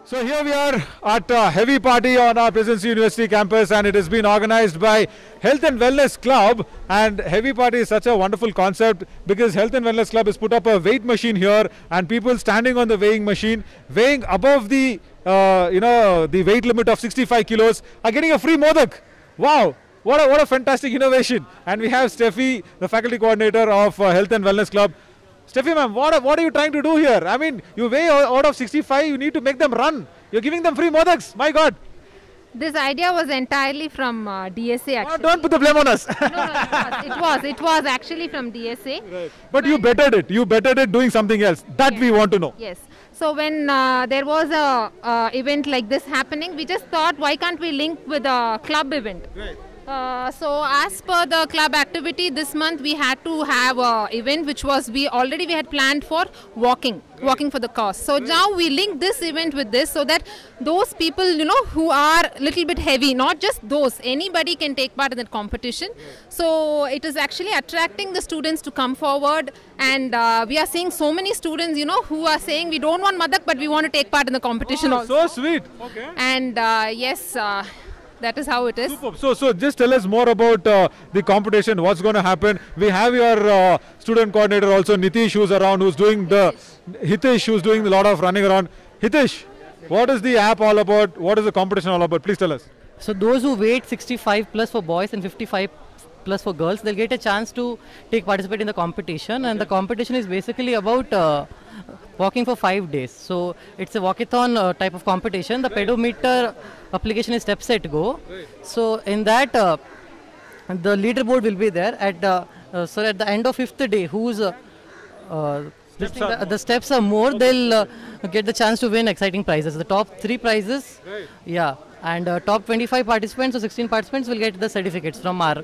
So here we are at a heavy party on our Presidency University campus, and it has been organized by Health and Wellness Club. And heavy party is such a wonderful concept because Health and Wellness Club has put up a weight machine here, and people standing on the weighing machine, weighing above the the weight limit of 65 kilos are getting a free modak. Wow. What a fantastic innovation. And we have Steffi, the faculty coordinator of Health and Wellness Club. Steffi ma'am, what are you trying to do here? I mean, you weigh out of 65, you need to make them run. You're giving them free modaks. My God. This idea was entirely from DSA actually. Don't put the blame on us. No, it was actually from DSA. Right. But you bettered it. You bettered it doing something else. That Yes. we want to know. Yes. So when there was a event like this happening, we just thought, why can't we link with a club event? Right. So as per the club activity this month, we had to have a event which was we had planned for walking for the cause. So now we link this event with this so that those people who are little bit heavy, not just those, anybody can take part in that competition. So it is actually attracting the students to come forward, and we are seeing so many students who are saying we don't want Madak but we want to take part in the competition also. So sweet. Okay. And yes. That is how it is. Superb. So just tell us more about the competition, what's going to happen. We have your student coordinator also, Nitish, who's around, who's doing Hitesh, who's doing a lot of running around. Hitesh, what is the app all about? What is the competition all about? Please tell us. So those who weight 65 plus for boys and 55 plus for girls, they'll get a chance to participate in the competition. And the competition is basically about walking for 5 days. So it's a walkathon type of competition. The pedometer application is step set go. So in that the leaderboard will be there at at the end of 5th day, who's the steps are more, they'll get the chance to win exciting prizes. The top 3 prizes, and top 25 participants or 16 participants will get the certificates from our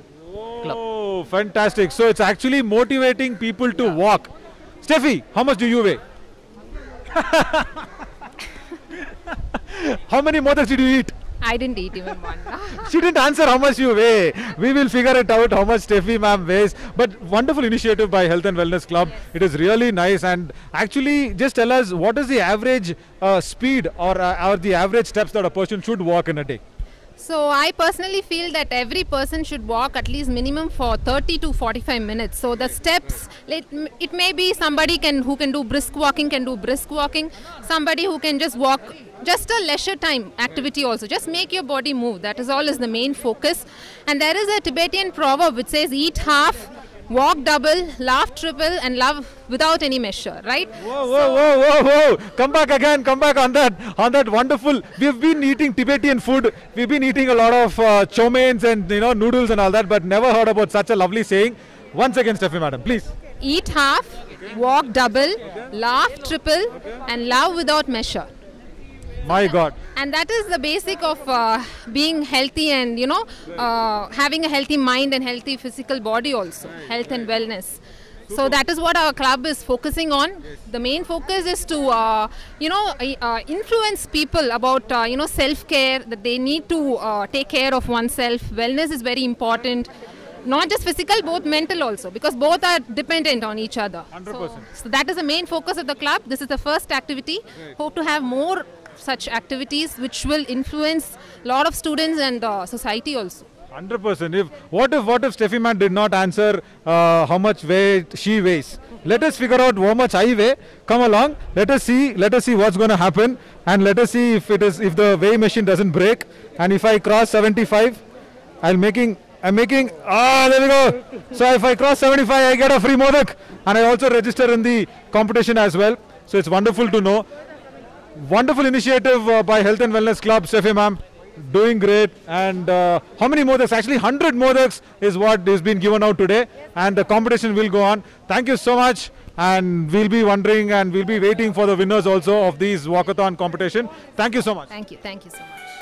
club. Oh, fantastic. So it's actually motivating people to walk. Steffi, how much do you weigh? How many modaks did you eat? I didn't eat even one. She didn't answer how much you weigh. We will figure it out how much Steffi ma'am weighs. But wonderful initiative by Health and Wellness Club. Yes. It is really nice. And actually, just tell us, what is the average speed or the average steps that a person should walk in a day? So I personally feel that every person should walk at least minimum for 30 to 45 minutes. So the steps, it may be somebody who can do brisk walking can do brisk walking. Somebody who can just walk, just a leisure time activity also. Just make your body move. That is all is the main focus. And there is a Tibetan proverb which says, eat half, walk double, laugh triple, and love without any measure, right? Whoa. Come back again, come back on that wonderful. We've been eating Tibetan food. We've been eating a lot of chow mains and noodles and all that, but never heard about such a lovely saying. Once again, Steffi madam, please. Eat half, walk double, laugh triple, and love without measure. My God. And that is the basic of being healthy and having a healthy mind and healthy physical body also, health and wellness. So that is what our club is focusing on. The main focus is to influence people about self-care, that they need to take care of oneself. Wellness is very important. Not just physical, both mental also, because both are dependent on each other. 100%. So that is the main focus of the club. This is the first activity. Right. Hope to have more such activities which will influence a lot of students and society also. 100%. What if Steffi ma'am did not answer how much weight she weighs? Let us figure out how much I weigh. Come along. Let us see what's going to happen, and let us see if the weigh machine doesn't break. And if I cross 75, I'm making. There we go. So if I cross 75, I get a free modak, and I also register in the competition as well. So it's wonderful to know. Wonderful initiative by Health and Wellness Club, Steffi ma'am. Doing great. And how many modaks? Actually 100 modaks is what is being given out today, and the competition will go on. Thank you so much, and we'll be wondering and we'll be waiting for the winners also of these walkathon competition. Thank you so much. Thank you so much.